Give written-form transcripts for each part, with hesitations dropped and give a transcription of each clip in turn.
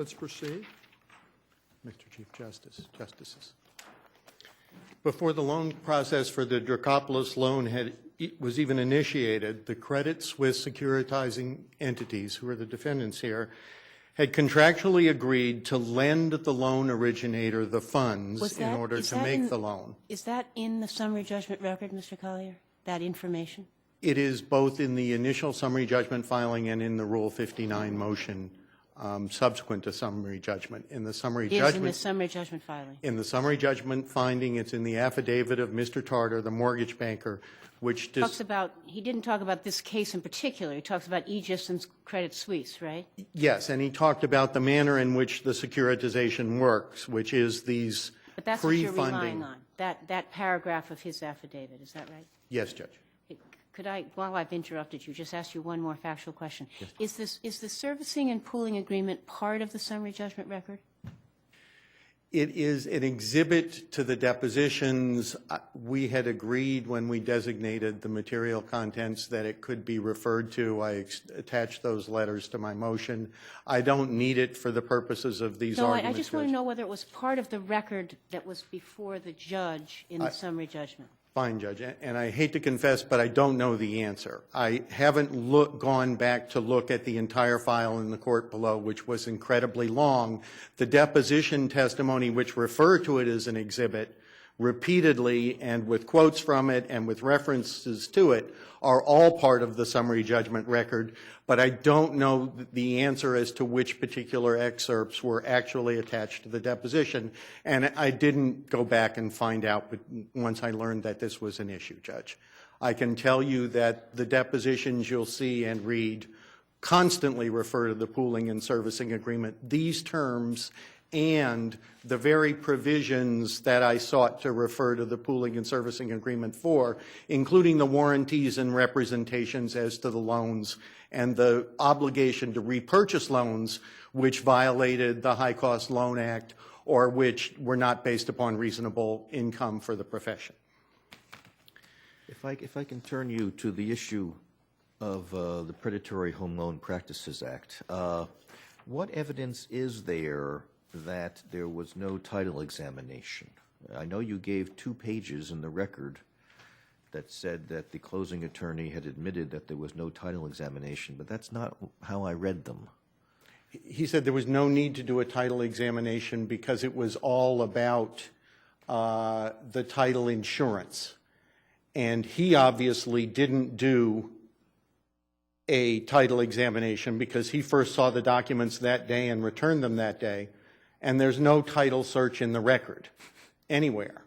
Let's proceed. Mr. Chief Justice, Justices. Before the loan process for the Drakopoulos loan was even initiated, the Credit Suisse securitizing entities, who are the defendants here, had contractually agreed to lend the loan originator the funds in order to make the loan. Is that in the summary judgment record, Mr. Collier, that information? It is both in the initial summary judgment filing and in the Rule 59 motion subsequent to summary judgment. In the summary judgment, in the summary judgment filing. In the summary judgment finding, it's in the affidavit of Mr. Tarter, the mortgage banker, which talks about, he didn't talk about this case in particular. He talks about Aegis and Credit Suisse, right? Yes, and he talked about the manner in which the securitization works, which is these But that's what you're relying on, that paragraph of his affidavit. Is that right? Yes, Judge. Could I, while I've interrupted you, just ask you one more factual question? Yes. Is the servicing and pooling agreement part of the summary judgment record? It is an exhibit to the depositions. We had agreed when we designated the material contents that it could be referred to. I attached those letters to my motion. I don't need it for the purposes of these arguments. No, I just want to know whether it was part of the record that was before the judge in the summary judgment. Fine, Judge, and I hate to confess, but I don't know the answer. I haven't gone back to look at the entire file in the court below, which was incredibly long. The deposition testimony, which referred to it as an exhibit, repeatedly and with quotes from it and with references to it, are all part of the summary judgment record, but I don't know the answer as to which particular excerpts were actually attached to the deposition, and I didn't go back and find out once I learned that this was an issue, Judge. I can tell you that the depositions you'll see and read constantly refer to the pooling and servicing agreement. These terms and the very provisions that I sought to refer to the pooling and servicing agreement for, including the warranties and representations as to the loans and the obligation to repurchase loans which violated the High Cost Loan Act or which were not based upon reasonable income for the profession. If I can turn you to the issue of the Predatory Home Loan Practices Act, what evidence is there that there was no title examination? I know you gave 2 pages in the record that said that the closing attorney had admitted that there was no title examination, but that's not how I read them. He said there was no need to do a title examination because it was all about the title insurance. And he obviously didn't do a title examination because he first saw the documents that day and returned them that day. And there's no title search in the record anywhere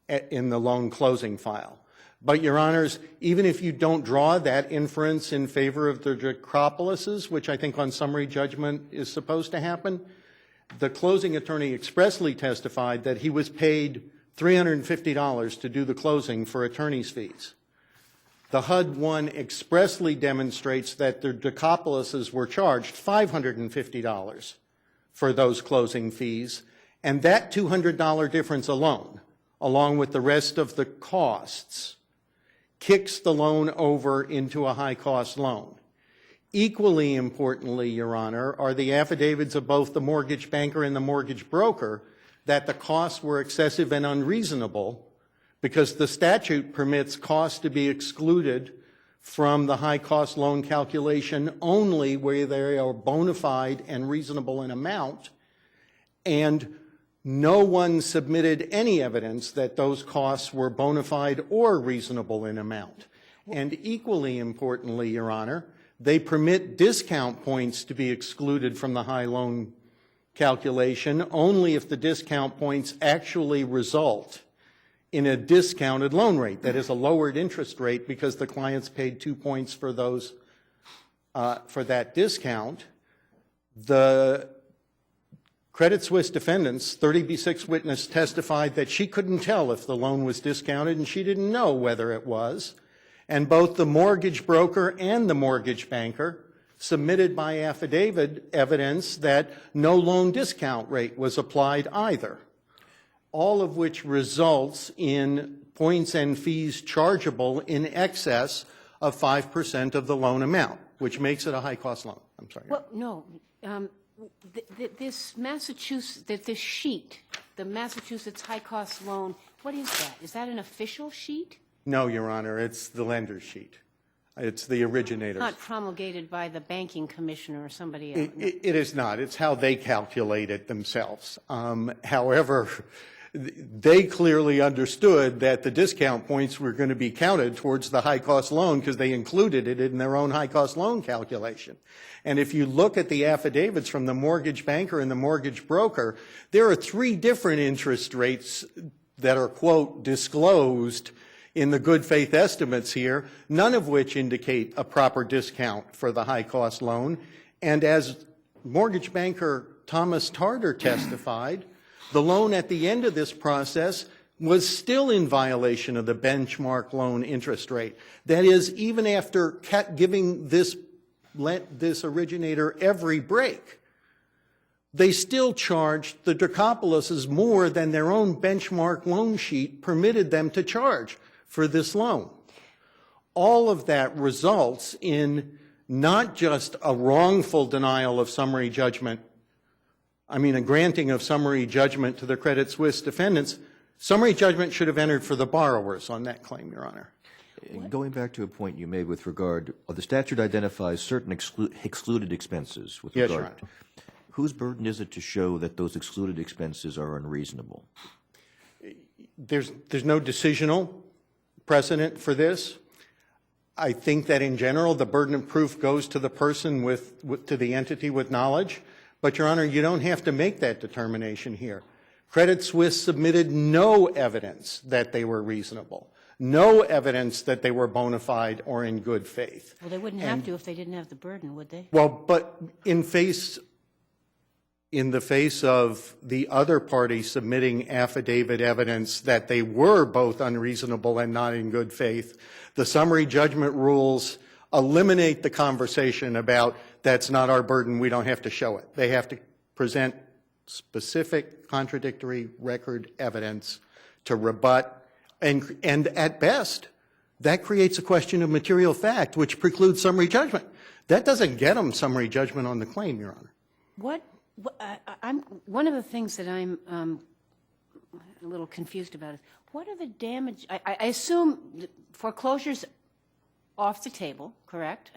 in the loan closing file. But, Your Honors, even if you don't draw that inference in favor of the Drakopoulos, which I think on summary judgment is supposed to happen, the closing attorney expressly testified that he was paid $350 to do the closing for attorney's fees. The HUD-1 expressly demonstrates that the Drakopoulos were charged $550 for those closing fees, and that $200 difference alone, along with the rest of the costs, kicks the loan over into a high-cost loan. Equally importantly, Your Honor, are the affidavits of both the mortgage banker and the mortgage broker that the costs were excessive and unreasonable because the statute permits costs to be excluded from the high-cost loan calculation only where they are bona fide and reasonable in amount, and no one submitted any evidence that those costs were bona fide or reasonable in amount. And equally importantly, Your Honor, they permit discount points to be excluded from the high loan calculation only if the discount points actually result in a discounted loan rate, that is a lowered interest rate because the clients paid 2 points for those, for that discount. The Credit Suisse defendants, 30B6 witness testified that she couldn't tell if the loan was discounted and she didn't know whether it was. And both the mortgage broker and the mortgage banker submitted by affidavit evidence that no loan discount rate was applied either, all of which results in points and fees chargeable in excess of 5% of the loan amount, which makes it a high-cost loan. I'm sorry. Well, no. This Massachusetts, this sheet, the Massachusetts high-cost loan, what is that? Is that an official sheet? No, Your Honor, it's the lender's sheet. It's the originator's. Not promulgated by the banking commissioner or somebody else? It is not. It's how they calculate it themselves. However, they clearly understood that the discount points were going to be counted towards the high-cost loan because they included it in their own high-cost loan calculation. And if you look at the affidavits from the mortgage banker and the mortgage broker, there are 3 different interest rates that are, quote, disclosed in the good faith estimates here, none of which indicate a proper discount for the high-cost loan. And as mortgage banker Thomas Tarter testified, the loan at the end of this process was still in violation of the benchmark loan interest rate. That is, even after giving this originator every break, they still charged the Drakopoulos more than their own benchmark loan sheet permitted them to charge for this loan. All of that results in not just a wrongful denial of summary judgment, a granting of summary judgment to the Credit Suisse defendants. Summary judgment should have entered for the borrowers on that claim, Your Honor. Going back to a point you made with regard, the statute identifies certain excluded expenses with Yes, regard. Your Honor. Whose burden is it to show that those excluded expenses are unreasonable? There's no decisional precedent for this. I think that in general the burden of proof goes to the person to the entity with knowledge. But, Your Honor, you don't have to make that determination here. Credit Suisse submitted no evidence that they were reasonable, no evidence that they were bona fide or in good faith. Well, they wouldn't have to if they didn't have the burden, would they? Well, but in the face of the other party submitting affidavit evidence that they were both unreasonable and not in good faith, the summary judgment rules eliminate the conversation about that's not our burden, we don't have to show it. They have to present specific contradictory record evidence to rebut, and at best, that creates a question of material fact, which precludes summary judgment. That doesn't get them summary judgment on the claim, Your Honor. One of the things that I'm a little confused about is, what are the damage? I assume foreclosures off the table, correct?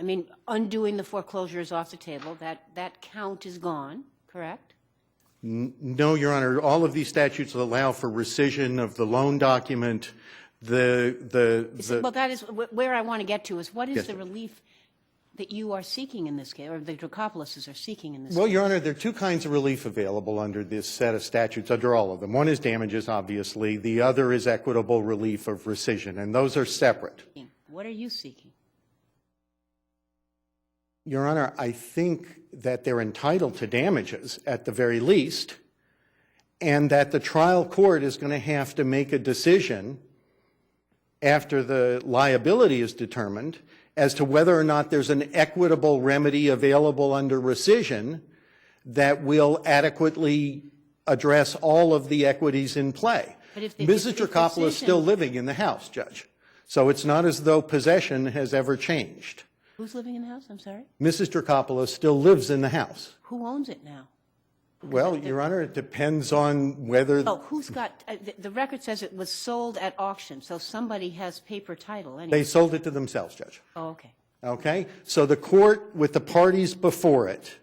Undoing the foreclosure is off the table. That count is gone, correct? No, Your Honor. All of these statutes allow for rescission of the loan document. Well, that is where I want to get to. Is what is the relief that you are seeking in this case, or the Drakopoulos are seeking in this case? Well, Your Honor, there are 2 kinds of relief available under this set of statutes, under all of them. One is damages, obviously. The other is equitable relief of rescission, and those are separate. What are you seeking? Your Honor, I think that they're entitled to damages at the very least, and that the trial court is going to have to make a decision after the liability is determined as to whether or not there's an equitable remedy available under rescission that will adequately address all of the equities in play. Mrs. Drakopoulos is still living in the house, Judge. So it's not as though possession has ever changed. Who's living in the house? I'm sorry? Mrs. Drakopoulos still lives in the house. Who owns it now? Well, Your Honor, it depends on whether... Oh, who's got... the record says it was sold at auction, so somebody has paper title anyway. They sold it to themselves, Judge. Oh, okay. Okay? So the court, with the parties before it,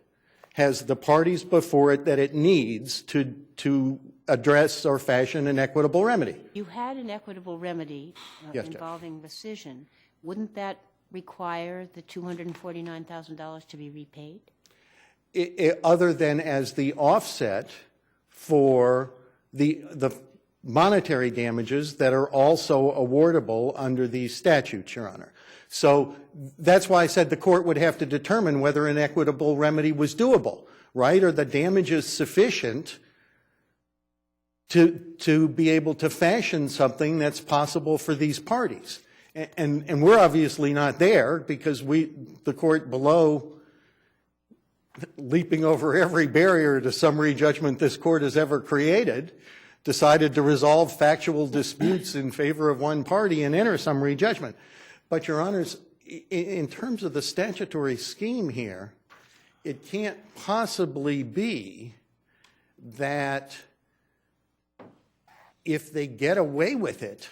has the parties before it that it needs to address or fashion an equitable remedy. You had an equitable remedy Yes, Judge. involving rescission. Wouldn't that require the $249,000 to be repaid? Other than as the offset for the monetary damages that are also awardable under these statutes, Your Honor. So that's why I said the court would have to determine whether an equitable remedy was doable, right? Are the damages sufficient to be able to fashion something that's possible for these parties? And we're obviously not there because the court below, leaping over every barrier to summary judgment this court has ever created, decided to resolve factual disputes in favor of one party and enter summary judgment. But, Your Honors, in terms of the statutory scheme here, it can't possibly be that if they get away with it,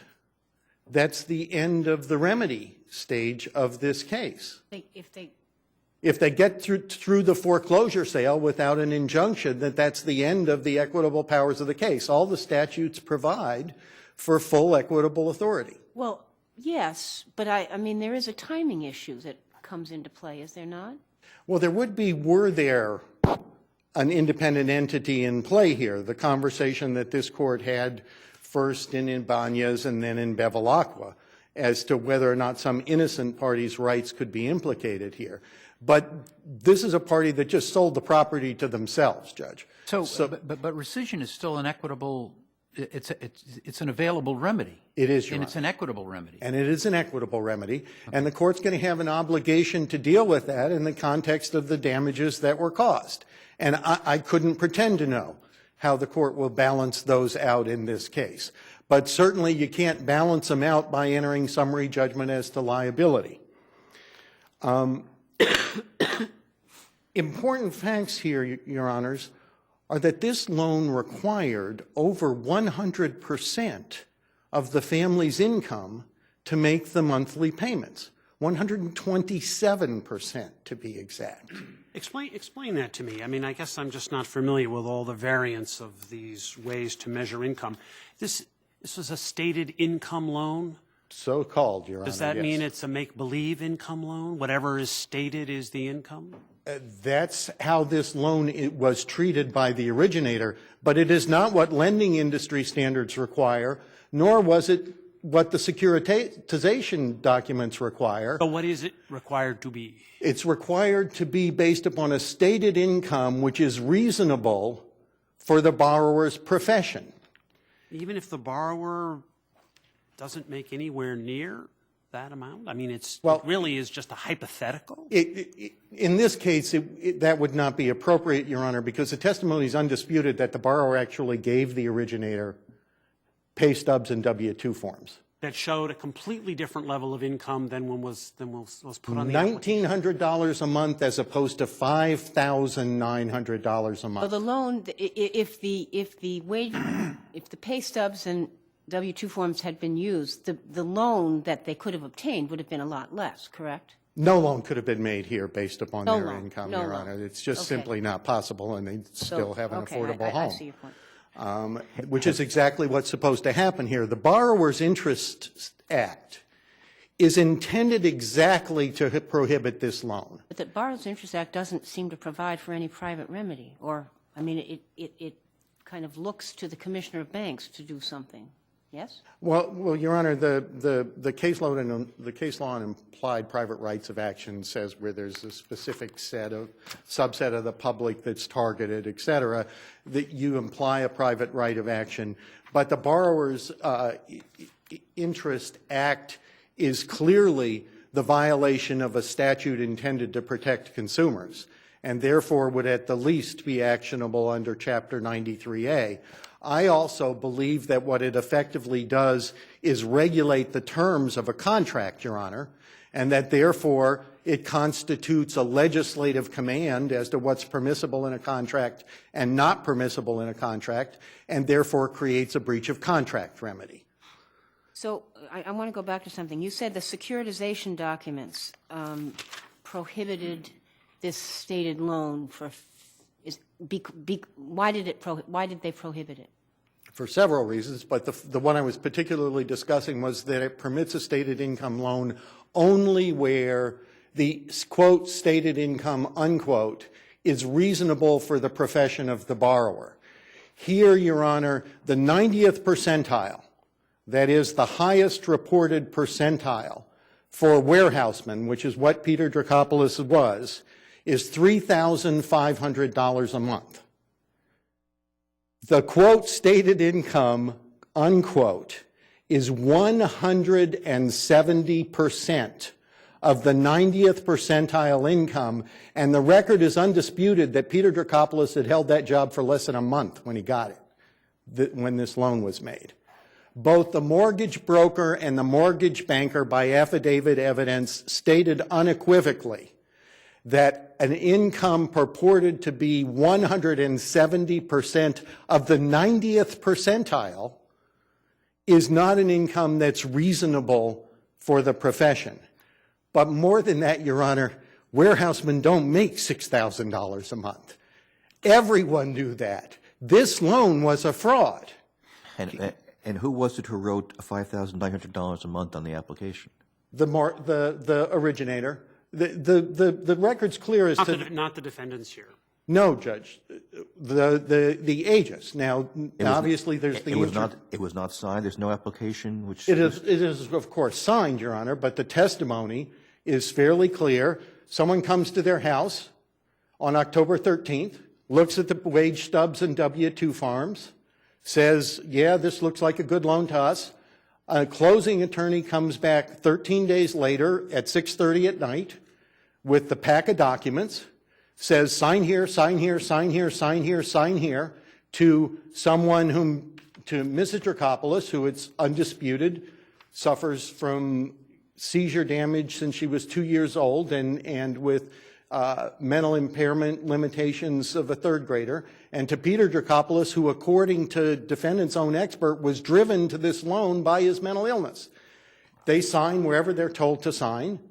that's the end of the remedy stage of this case. If they get through the foreclosure sale without an injunction, that's the end of the equitable powers of the case. All the statutes provide for full equitable authority. Well, yes, but I mean, there is a timing issue that comes into play, is there not? Well, there would be, were there an independent entity in play here, the conversation that this court had first in Ibanez and then in Bevilacqua as to whether or not some innocent party's rights could be implicated here. But this is a party that just sold the property to themselves, Judge. But rescission is still an equitable, it's an available remedy. It is, Your And Honor. it's an equitable remedy. And it is an equitable remedy, and the court's going to have an obligation to deal with that in the context of the damages that were caused. And I couldn't pretend to know how the court will balance those out in this case. But certainly you can't balance them out by entering summary judgment as to liability. Important facts here, Your Honors, are that this loan required over 100% of the family's income to make the monthly payments, 127% to be exact. Explain that to me. I mean, I guess I'm just not familiar with all the variants of these ways to measure income. This was a stated income loan? So-called, Your Honor. Does that yes. mean it's a make-believe income loan? Whatever is stated is the income? That's how this loan was treated by the originator, but it is not what lending industry standards require, nor was it what the securitization documents require. So what is it required to be? It's required to be based upon a stated income which is reasonable for the borrower's profession. Even if the borrower doesn't make anywhere near that amount? I mean, it really is just a hypothetical? In this case, that would not be appropriate, Your Honor, because the testimony is undisputed that the borrower actually gave the originator pay stubs and W-2 forms. That showed a completely different level of income than was put on the application. $1,900 a month as opposed to $5,900 a month. So the loan, if the pay stubs and W-2 forms had been used, the loan that they could have obtained would have been a lot less, correct? No loan could have been made here based upon No their loan, income, no Your loan. Honor. It's just Okay. simply not possible, and they still have an affordable I home. see your point. Which is exactly what's supposed to happen here. The Borrower's Interest Act is intended exactly to prohibit this loan. But the Borrower's Interest Act doesn't seem to provide for any private remedy, or, I mean, it kind of looks to the Commissioner of Banks to do something. Yes? Well, Your Honor, the case law and implied private rights of action says where there's a specific subset of the public that's targeted, et cetera, that you imply a private right of action. But the Borrower's Interest Act is clearly the violation of a statute intended to protect consumers, and therefore would at the least be actionable under Chapter 93A. I also believe that what it effectively does is regulate the terms of a contract, Your Honor, and that therefore it constitutes a legislative command as to what's permissible in a contract and not permissible in a contract, and therefore creates a breach of contract remedy. So I want to go back to something. You said the securitization documents prohibited this stated loan for. Why did they prohibit it? For several reasons, but the one I was particularly discussing was that it permits a stated income loan only where the, quote, stated income, unquote, is reasonable for the profession of the borrower. Here, Your Honor, the 90th percentile, that is the highest reported percentile for warehousemen, which is what Peter Drakopoulos was, is $3,500 a month. The, quote, stated income, unquote, is 170% of the 90th percentile income, and the record is undisputed that Peter Drakopoulos had held that job for less than a month when he got it, when this loan was made. Both the mortgage broker and the mortgage banker, by affidavit evidence, stated unequivocally that an income purported to be 170% of the 90th percentile is not an income that's reasonable for the profession. But more than that, Your Honor, warehousemen don't make $6,000 a month. Everyone knew that. This loan was a fraud. And who was it who wrote $5,900 a month on the application? The originator. The record's clear as to... Not the defendants here. No, Judge. The aegis. Now, obviously, there's the... It was not signed? There's no application which... It is, of course, signed, Your Honor, but the testimony is fairly clear. Someone comes to their house on October 13th, looks at the wage stubs and W-2 forms, says, yeah, this looks like a good loan to us. A closing attorney comes back 13 days later at 6:30 at night with the pack of documents, says, sign here, sign here, sign here, sign here, sign here, to someone to Mrs. Drakopoulos, who it's undisputed, suffers from seizure damage since she was 2 years old and with mental impairment limitations of a third grader, and to Peter Drakopoulos, who, according to defendant's own expert, was driven to this loan by his mental illness. They sign wherever they're told to sign.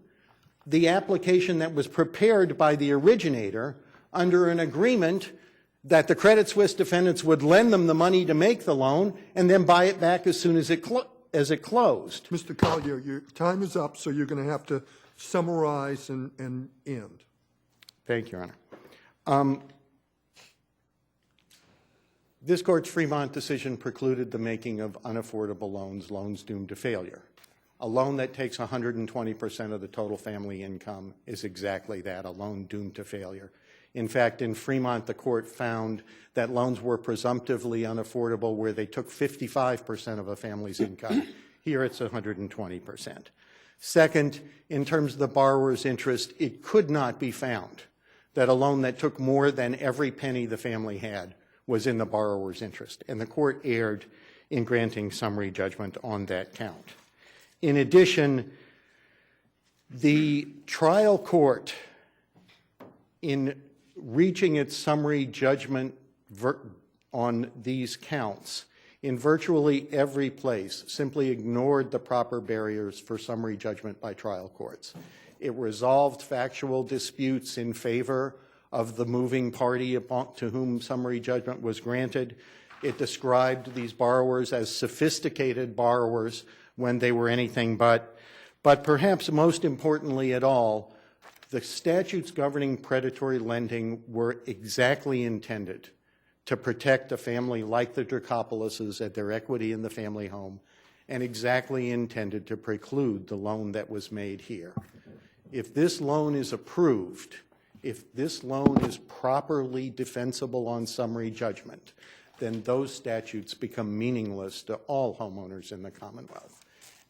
The application that was prepared by the originator under an agreement that the Credit Suisse defendants would lend them the money to make the loan and then buy it back as soon as it closed. Mr. Collier, your time is up, so you're going to have to summarize and end. Thank you, Your Honor. This Court's Fremont decision precluded the making of unaffordable loans doomed to failure. A loan that takes 120% of the total family income is exactly that, a loan doomed to failure. In fact, in Fremont, the Court found that loans were presumptively unaffordable where they took 55% of a family's income. Here it's 120%. Second, in terms of the borrower's interest, it could not be found that a loan that took more than every penny the family had was in the borrower's interest, and the Court erred in granting summary judgment on that count. In addition, the trial court, in reaching its summary judgment on these counts, in virtually every place, simply ignored the proper barriers for summary judgment by trial courts. It resolved factual disputes in favor of the moving party to whom summary judgment was granted. It described these borrowers as sophisticated borrowers when they were anything but perhaps most importantly at all, the statutes governing predatory lending were exactly intended to protect a family like the Drakopoulos and their equity in the family home, and exactly intended to preclude the loan that was made here. If this loan is approved, if this loan is properly defensible on summary judgment, then those statutes become meaningless to all homeowners in the Commonwealth.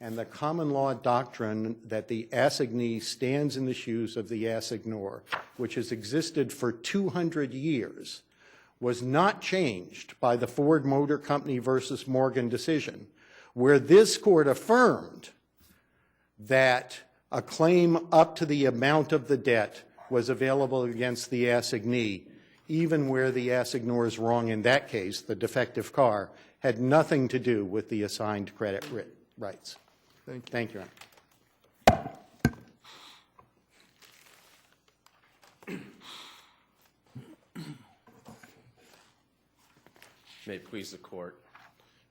And the common law doctrine that the assignee stands in the shoes of the assignor, which has existed for 200 years, was not changed by the Ford Motor Company versus Morgan decision, where this court affirmed that a claim up to the amount of the debt was available against the assignee, even where the assignor is wrong in that case, the defective car, had nothing to do with the assigned credit rights. Thank you, Your Honor. May it please the Court.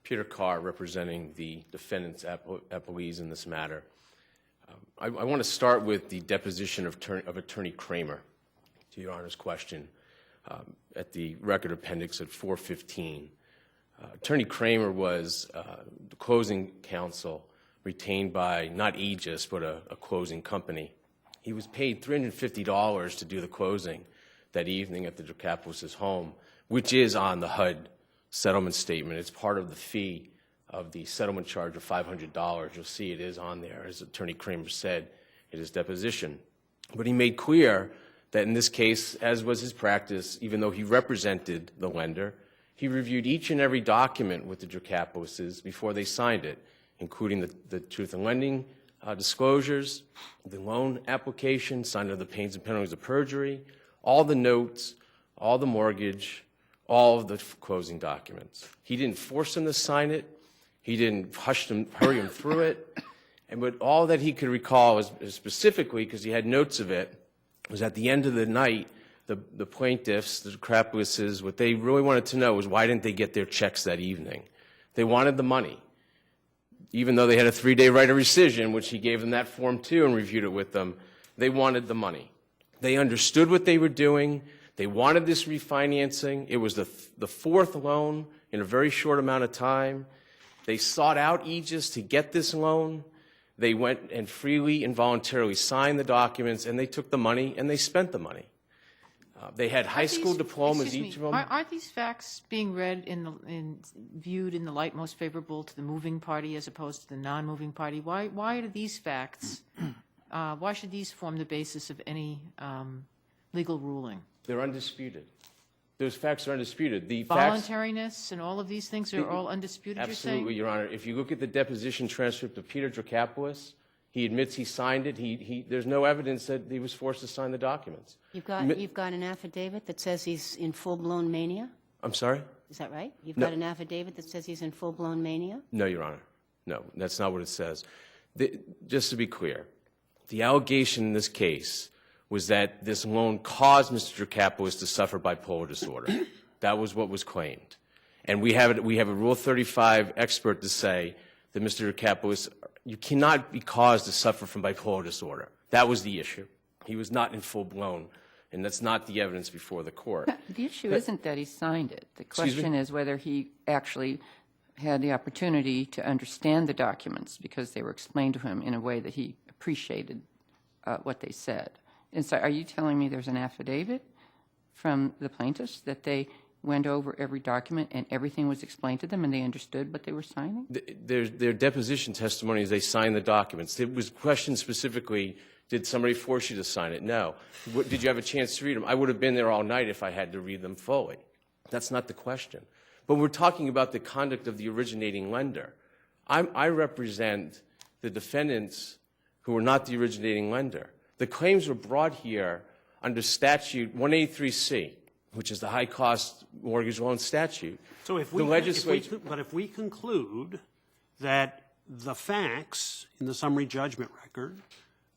Peter Carr, representing the defendants' appellees in this matter. I want to start with the deposition of Attorney Kramer, to Your Honor's question, at the record appendix at 415. Attorney Kramer was the closing counsel retained by not Aegis, but a closing company. He was paid $350 to do the closing that evening at the Drakopoulos' home, which is on the HUD settlement statement. It's part of the fee of the settlement charge of $500. You'll see it is on there, as Attorney Kramer said in his deposition. But he made clear that in this case, as was his practice, even though he represented the lender, he reviewed each and every document with the Drakopoulos before they signed it, including the truth in lending disclosures, the loan application, signed under the pains and penalties of perjury, all the notes, all the mortgage, all of the closing documents. He didn't force them to sign it. He didn't hurry them through it. And but all that he could recall is specifically, because he had notes of it, was at the end of the night, the plaintiffs, the Drakopoulos, what they really wanted to know was why didn't they get their checks that evening? They wanted the money. Even though they had a 3-day right of rescission, which he gave them that form too and reviewed it with them, they wanted the money. They understood what they were doing. They wanted this refinancing. It was the fourth loan in a very short amount of time. They sought out Aegis to get this loan. They went and freely and voluntarily signed the documents, and they took the money and they spent the money. They had high school diplomas, each of them. Aren't these facts being read viewed in the light most favorable to the moving party as opposed to the non-moving party? Why do these facts, why should these form the basis of any legal ruling? They're undisputed. Those facts are undisputed. The Voluntariness and all of these things are all undisputed, you're saying? Absolutely, Your Honor. If you look at the deposition transcript of Peter Drakopoulos, he admits he signed it. There's no evidence that he was forced to sign the documents. You've got an affidavit that says he's in full-blown mania? I'm sorry? Is that right? You've No. got an affidavit that says he's in full-blown mania? No, Your Honor. No, that's not what it says. Just to be clear, the allegation in this case was that this loan caused Mr. Drakopoulos to suffer bipolar disorder. That was what was claimed. And we have a Rule 35 expert to say that Mr. Drakopoulos, you cannot be caused to suffer from bipolar disorder. That was the issue. He was not in full-blown, and that's not the evidence before the court. The issue isn't that he signed it. The Excuse me? question is whether he actually had the opportunity to understand the documents because they were explained to him in a way that he appreciated what they said. And so are you telling me there's an affidavit from the plaintiffs that they went over every document and everything was explained to them and they understood what they were signing? Their deposition testimony is they signed the documents. It was questioned specifically, did somebody force you to sign it? No. Did you have a chance to read them? I would have been there all night if I had to read them fully. That's not the question. But we're talking about the conduct of the originating lender. I represent the defendants who are not the originating lender. The claims were brought here under statute 183C, which is the high-cost mortgage loan statute. So if we conclude that the facts in the summary judgment record,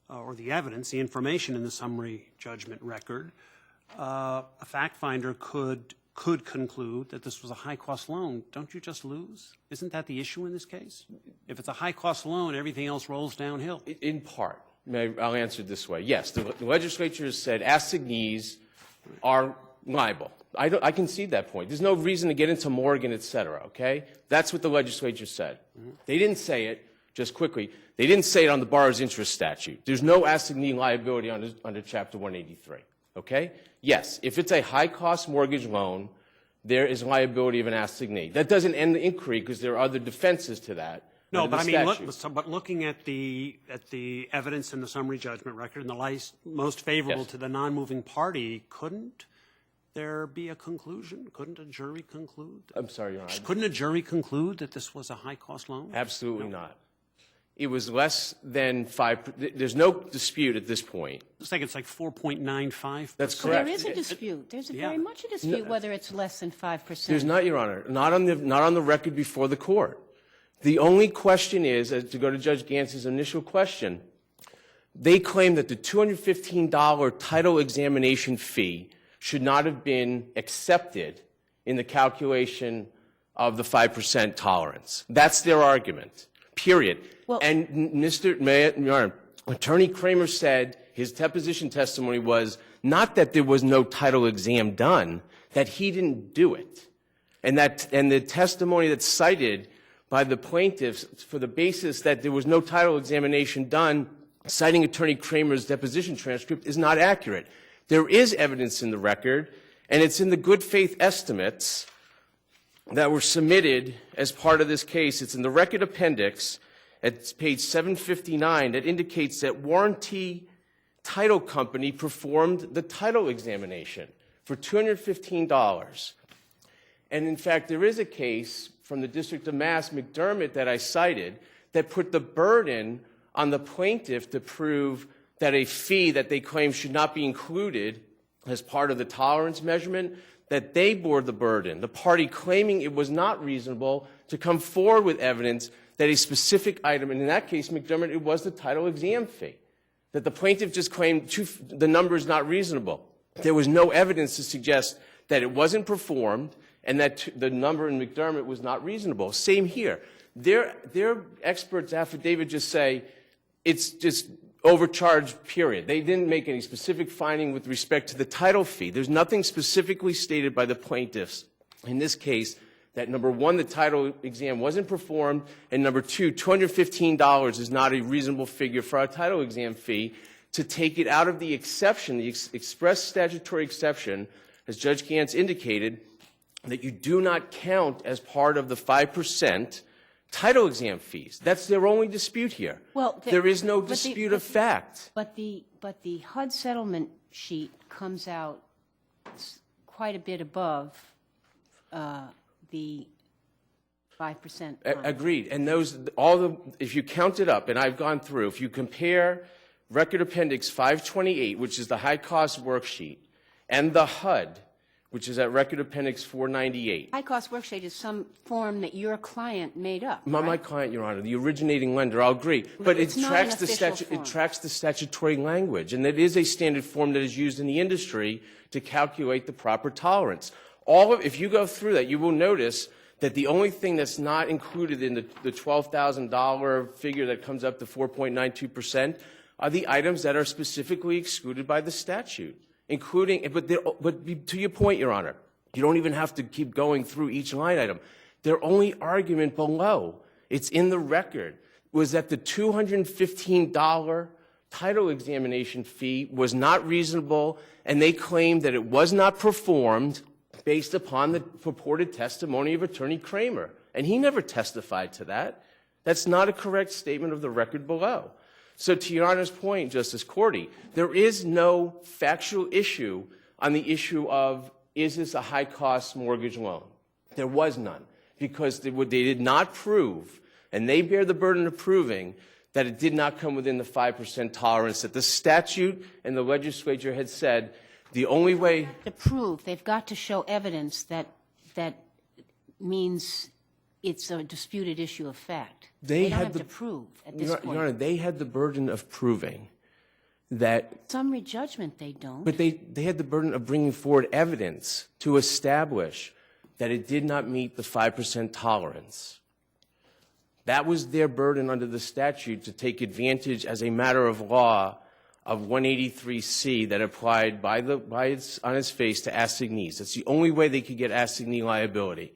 or the evidence, the information in the summary judgment record, a fact finder could conclude that this was a high-cost loan, don't you just lose? Isn't that the issue in this case? If it's a high-cost loan, everything else rolls downhill. In part. I'll answer it this way. Yes, the legislature has said assignees are liable. I concede that point. There's no reason to get into Morgan, et cetera, okay? That's what the legislature said. They didn't say it, just quickly, they didn't say it on the borrower's interest statute. There's no assignee liability under Chapter 183, okay? Yes, if it's a high-cost mortgage loan, there is liability of an assignee. That doesn't end the inquiry because there are other defenses to that. No, but I mean, looking at the evidence in the summary judgment record and the most favorable to the non-moving party, couldn't there be a conclusion? Couldn't a jury conclude? I'm sorry, Your Honor. Couldn't a jury conclude that this was a high-cost loan? Absolutely not. It was less than 5%. There's no dispute at this point. It's like 4.95%. That's correct. There is a dispute. There's very much a dispute whether it's less than 5%. There's not, Your Honor. Not on the record before the court. The only question is, to go to Judge Gantz's initial question, they claim that the $215 title examination fee should not have been accepted in the calculation of the 5% tolerance. That's their argument, period. Well, and Your Honor, Attorney Kramer said his deposition testimony was not that there was no title exam done, that he didn't do it. And the testimony that's cited by the plaintiffs for the basis that there was no title examination done, citing Attorney Kramer's deposition transcript, is not accurate. There is evidence in the record, and it's in the good faith estimates that were submitted as part of this case. It's in the record appendix at page 759 that indicates that Warranty Title Company performed the title examination for $215. And in fact, there is a case from the District of Mass, McDermott, that I cited, that put the burden on the plaintiff to prove that a fee that they claim should not be included as part of the tolerance measurement, that they bore the burden, the party claiming it was not reasonable, to come forward with evidence that a specific item, and in that case, McDermott, it was the title exam fee, that the plaintiff just claimed the number is not reasonable. There was no evidence to suggest that it wasn't performed and that the number in McDermott was not reasonable. Same here. Their experts' affidavit just say it's just overcharged, period. They didn't make any specific finding with respect to the title fee. There's nothing specifically stated by the plaintiffs in this case that, number one, the title exam wasn't performed, and number two, $215 is not a reasonable figure for a title exam fee to take it out of the exception, the express statutory exception, as Judge Gantz indicated, that you do not count as part of the 5% title exam fees. That's their only dispute here. Well, there is no dispute of fact. But the HUD settlement sheet comes out quite a bit above the 5%. Agreed. And if you count it up, and I've gone through, if you compare Record Appendix 528, which is the high-cost worksheet, and the HUD, which is at Record Appendix 498. High-cost worksheet is some form that your client made up, Not my client, Your Honor, the originating lender, I'll agree. But it it's not tracks, an official form. it tracks the statutory language, and it is a standard form that is used in the industry to calculate the proper tolerance. If you go through that, you will notice that the only thing that's not included in the $12,000 figure that comes up to 4.92% are the items that are specifically excluded by the statute, including, but to your point, Your Honor, you don't even have to keep going through each line item. Their only argument below, it's in the record, was that the $215 title examination fee was not reasonable, and they claimed that it was not performed based upon the purported testimony of Attorney Kramer. And he never testified to that. That's not a correct statement of the record below. So to Your Honor's point, Justice Cordy, there is no factual issue on the issue of, is this a high-cost mortgage loan? There was none, because they did not prove, and they bear the burden of proving, that it did not come within the 5% tolerance that the statute and the legislature had said the only way. To prove, they've got to show evidence that means it's a disputed issue of fact. They don't have to prove at this point. Your Honor, they had the burden of proving that. Summary judgment, they don't. But they had the burden of bringing forward evidence to establish that it did not meet the 5% tolerance. That was their burden under the statute, to take advantage as a matter of law of 183C that applied on its face to assignees. That's the only way they could get assignee liability.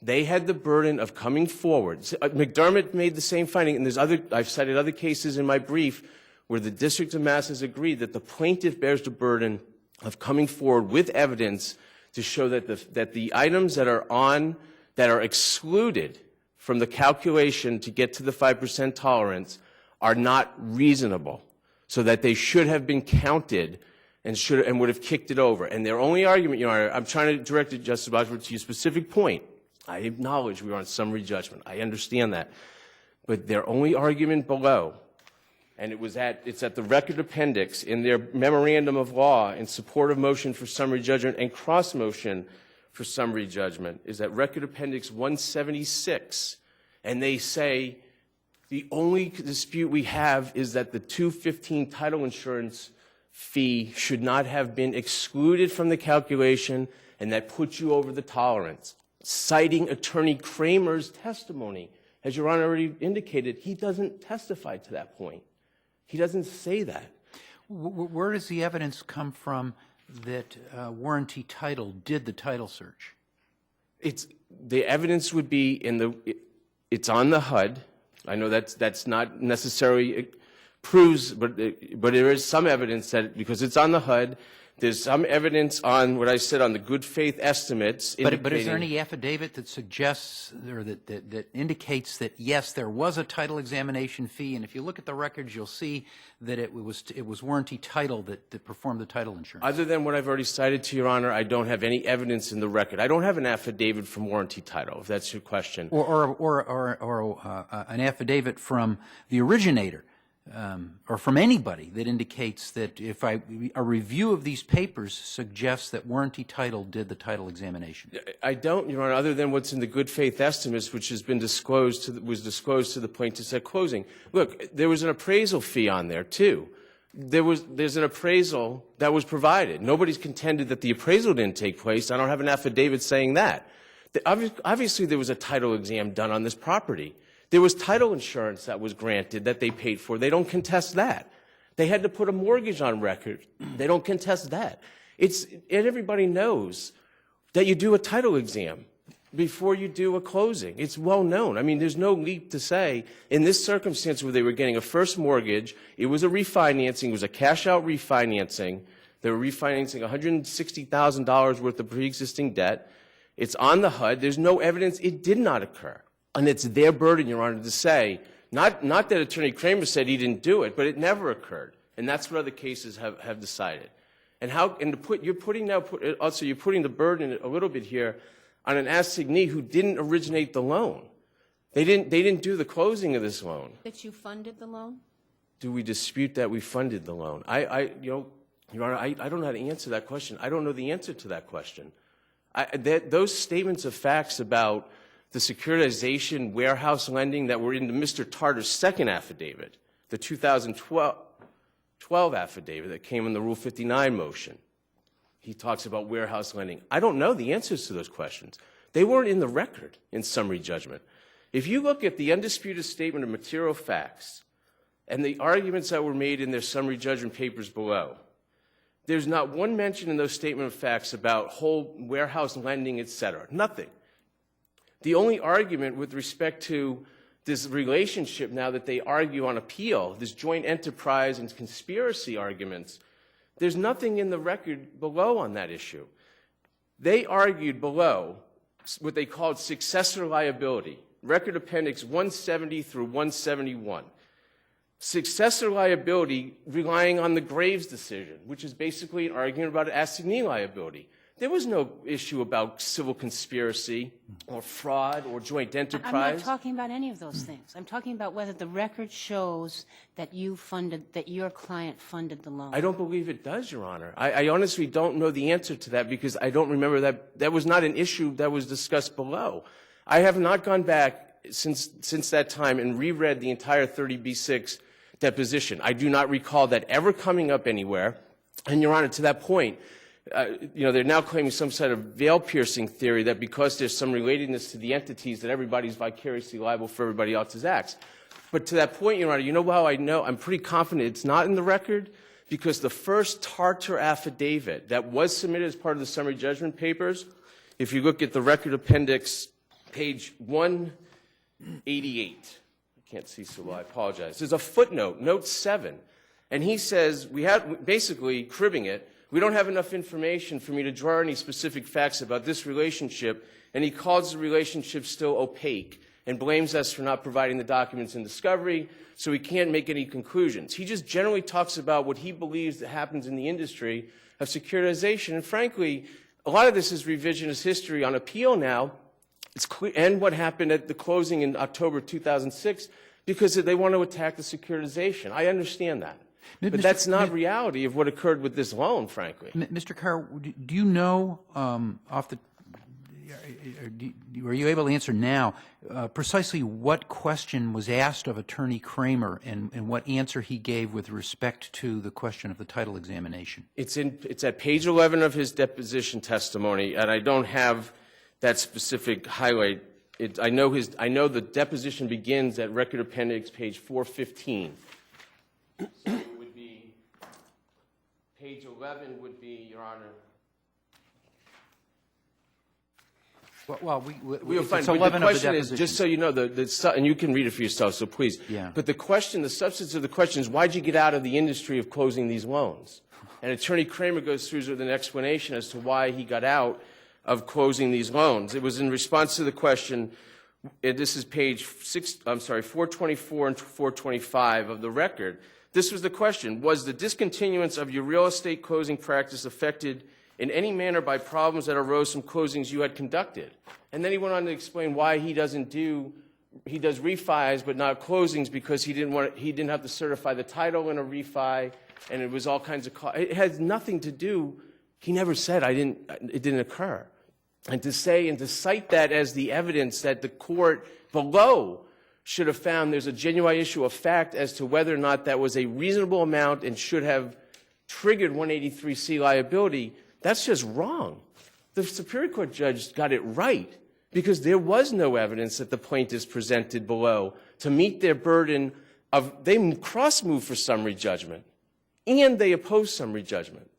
They had the burden of coming forward. McDermott made the same finding, and I've cited other cases in my brief where the District of Mass has agreed that the plaintiff bears the burden of coming forward with evidence to show that the items that are excluded from the calculation to get to the 5% tolerance are not reasonable, so that they should have been counted and would have kicked it over. And their only argument, Your Honor, I'm trying to direct it, Justice Bosworth, to your specific point. I acknowledge we are on summary judgment. I understand that. But their only argument below, and it's at the record appendix in their memorandum of law in support of motion for summary judgment and cross motion for summary judgment, is at record appendix 176. And they say the only dispute we have is that the 215 title insurance fee should not have been excluded from the calculation, and that puts you over the tolerance. Citing Attorney Kramer's testimony, as Your Honor already indicated, he doesn't testify to that point. He doesn't say that. Where does the evidence come from that Warranty Title did the title search? The evidence would be it's on the HUD. I know that's not necessarily proves, but there is some evidence that, because it's on the HUD, there's some evidence on what I said on the good faith estimates. But is there any affidavit that suggests or that indicates that, yes, there was a title examination fee, and if you look at the records, you'll see that it was Warranty Title that performed the title insurance? Other than what I've already cited to Your Honor, I don't have any evidence in the record. I don't have an affidavit from Warranty Title, if that's your question. Or an affidavit from the originator or from anybody that indicates that if a review of these papers suggests that warranty title did the title examination? I don't, Your Honor, other than what's in the good faith estimates, which has been disclosed was disclosed to the plaintiffs at closing. Look, there was an appraisal fee on there too. There's an appraisal that was provided. Nobody's contended that the appraisal didn't take place. I don't have an affidavit saying that. Obviously, there was a title exam done on this property. There was title insurance that was granted that they paid for. They don't contest that. They had to put a mortgage on record. They don't contest that. And everybody knows that you do a title exam before you do a closing. It's well known. I mean, there's no leap to say in this circumstance where they were getting a first mortgage, it was a refinancing, it was a cash-out refinancing. They were refinancing $160,000 worth of pre-existing debt. It's on the HUD. There's no evidence it did not occur. And it's their burden, Your Honor, to say, not that Attorney Kramer said he didn't do it, but it never occurred. And that's what other cases have decided. And you're putting the burden a little bit here on an assignee who didn't originate the loan. They didn't do the closing of this loan. That you funded the loan? Do we dispute that we funded the loan? Your Honor, I don't know how to answer that question. I don't know the answer to that question. Those statements of facts about the securitization warehouse lending that were in Mr. Tartar's second affidavit, the 2012 affidavit that came in the Rule 59 motion, he talks about warehouse lending. I don't know the answers to those questions. They weren't in the record in summary judgment. If you look at the undisputed statement of material facts and the arguments that were made in their summary judgment papers below, there's not one mention in those statement of facts about whole warehouse lending, et cetera. Nothing. The only argument with respect to this relationship now that they argue on appeal, this joint enterprise and conspiracy arguments, there's nothing in the record below on that issue. They argued below what they called successor liability, Record Appendix 170 through 171. Successor liability relying on the Graves decision, which is basically an argument about assignee liability. There was no issue about civil conspiracy or fraud or joint enterprise. I'm not talking about any of those things. I'm talking about whether the record shows that your client funded the loan. I don't believe it does, Your Honor. I honestly don't know the answer to that because I don't remember that. That was not an issue that was discussed below. I have not gone back since that time and reread the entire 30B6 deposition. I do not recall that ever coming up anywhere. And, Your Honor, to that point, they're now claiming some sort of veil-piercing theory that because there's some relatedness to the entities that everybody's vicariously liable for everybody else's acts. But to that point, Your Honor, you know how I know? I'm pretty confident it's not in the record because the first Tartar affidavit that was submitted as part of the summary judgment papers, if you look at the record appendix, page 188, I can't see so well, I apologize. There's a footnote, note 7, and he says, basically cribbing it, we don't have enough information for me to draw any specific facts about this relationship, and he calls the relationship still opaque and blames us for not providing the documents in discovery, so he can't make any conclusions. He just generally talks about what he believes that happens in the industry of securitization, and frankly, a lot of this is revisionist history on appeal now, and what happened at the closing in October 2006, because they want to attack the securitization. I understand that. But that's not reality of what occurred with this loan, frankly. Mr. Carr, do you know are you able to answer now precisely what question was asked of Attorney Kramer and what answer he gave with respect to the question of the title examination? It's at page 11 of his deposition testimony, and I don't have that specific highlight. I know the deposition begins at record appendix page 415. So it would be page 11 would be, Your Honor. Well, We'll find. it's But 11 the of the question is, deposition. just so you know, and you can read it for yourself, so please. Yeah. But the substance of the question is, why'd you get out of the industry of closing these loans? And Attorney Kramer goes through with an explanation as to why he got out of closing these loans. It was in response to the question. This is page 424 and 425 of the record. This was the question: was the discontinuance of your real estate closing practice affected in any manner by problems that arose from closings you had conducted? And then he went on to explain why he doesn't do he does refis but not closings because he didn't have to certify the title in a refi, and it was all kinds of costs. It has nothing to do. He never said it didn't occur. And to cite that as the evidence that the court below should have found there's a genuine issue of fact as to whether or not that was a reasonable amount and should have triggered 183C liability, that's just wrong. The Superior Court judge got it right because there was no evidence that the plaintiffs presented below to meet their burden of, they cross-moved for summary judgment and they opposed summary judgment.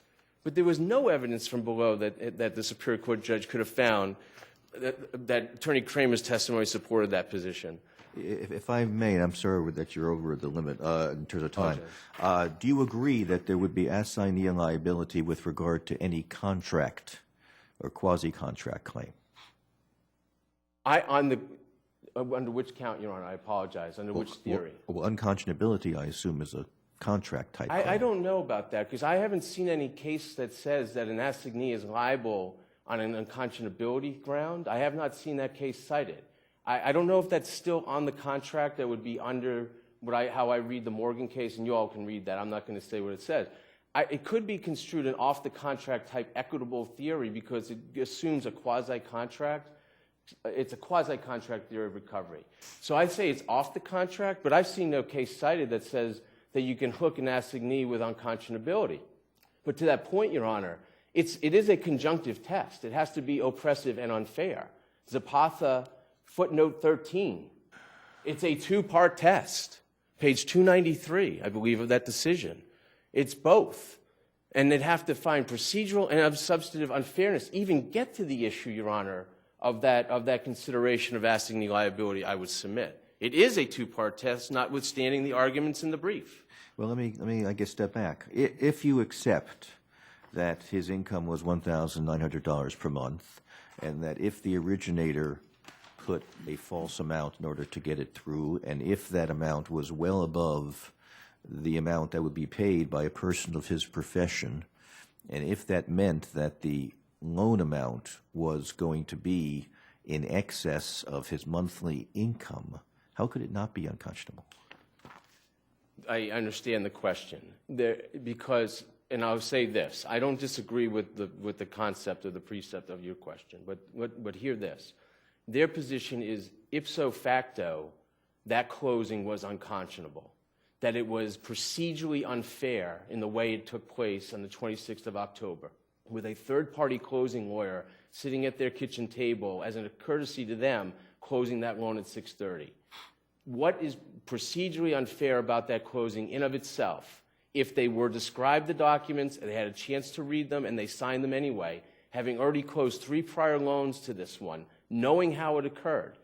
But there was no evidence from below that the Superior Court judge could have found that Attorney Kramer's testimony supported that position. If I may, and I'm sorry that you're over the limit in terms of time, do you agree that there would be assignee liability with regard to any contract or quasi-contract claim? Under which count, Your Honor? I apologize. Under which theory? Well, unconscionability, I assume, is a contract type claim. I don't know about that because I haven't seen any case that says that an assignee is liable on an unconscionability ground. I have not seen that case cited. I don't know if that's still on the contract. That would be under how I read the Morgan case, and you all can read that. I'm not going to say what it says. It could be construed an off-the-contract type equitable theory because it assumes a quasi-contract. It's a quasi-contract theory of recovery. So I say it's off the contract, but I've seen no case cited that says that you can hook an assignee with unconscionability. But to that point, Your Honor, it is a conjunctive test. It has to be oppressive and unfair. Zapata, footnote 13. It's a two-part test. Page 293, I believe, of that decision. It's both. And they'd have to find procedural and of substantive unfairness, even get to the issue, Your Honor, of that consideration of assignee liability I would submit. It is a two-part test, notwithstanding the arguments in the brief. Well, let me, I guess, step back. If you accept that his income was $1,900 per month, and that if the originator put a false amount in order to get it through, and if that amount was well above the amount that would be paid by a person of his profession, and if that meant that the loan amount was going to be in excess of his monthly income, how could it not be unconscionable? I understand the question. Because, and I'll say this, I don't disagree with the concept or the precept of your question, but hear this. Their position is ipso facto that closing was unconscionable, that it was procedurally unfair in the way it took place on the 26th of October, with a third-party closing lawyer sitting at their kitchen table as a courtesy to them closing that loan at 6:30. What is procedurally unfair about that closing in of itself? If they were described the documents and they had a chance to read them and they signed them anyway, having already closed 3 prior loans to this one, knowing how it occurred,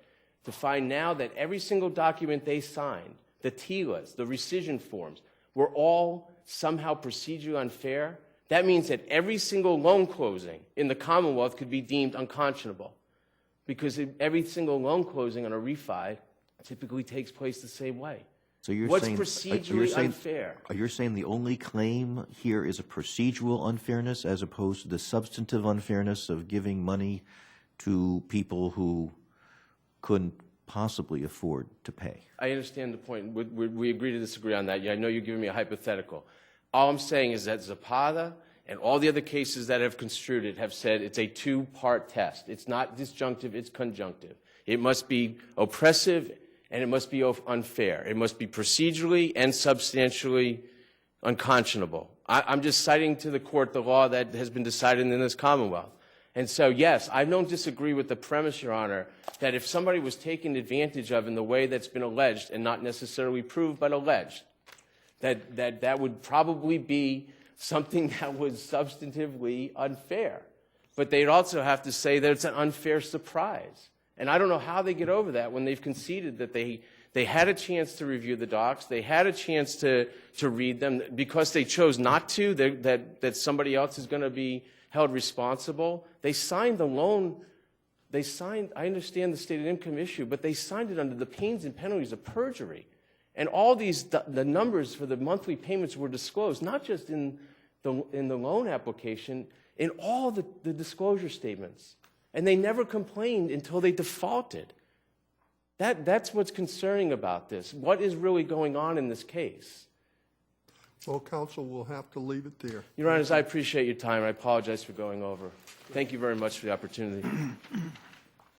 to find now that every single document they signed, the TILAs, the rescission forms, were all somehow procedurally unfair, that means that every single loan closing in the Commonwealth could be deemed unconscionable, because every single loan closing on a refi typically takes place the same way. So you're What's saying, procedurally unfair? You're saying the only claim here is a procedural unfairness as opposed to the substantive unfairness of giving money to people who couldn't possibly afford to pay? I understand the point. We agree to disagree on that. I know you're giving me a hypothetical. All I'm saying is that Zapata and all the other cases that have construed it have said it's a two-part test. It's not disjunctive, it's conjunctive. It must be oppressive and it must be unfair. It must be procedurally and substantially unconscionable. I'm just citing to the court the law that has been decided in this Commonwealth. And so, yes, I don't disagree with the premise, Your Honor, that if somebody was taken advantage of in the way that's been alleged and not necessarily proved but alleged, that would probably be something that was substantively unfair. But they'd also have to say that it's an unfair surprise. And I don't know how they get over that when they've conceded that they had a chance to review the docs, they had a chance to read them. Because they chose not to, that somebody else is going to be held responsible. They signed the loan. They signed, I understand the stated income issue, but they signed it under the pains and penalties of perjury. And all these, the numbers for the monthly payments were disclosed, not just in the loan application, in all the disclosure statements. And they never complained until they defaulted. That's what's concerning about this. What is really going on in this case? Well, counsel will have to leave it there. Your Honors, I appreciate your time. I apologize for going over. Thank you very much for the opportunity.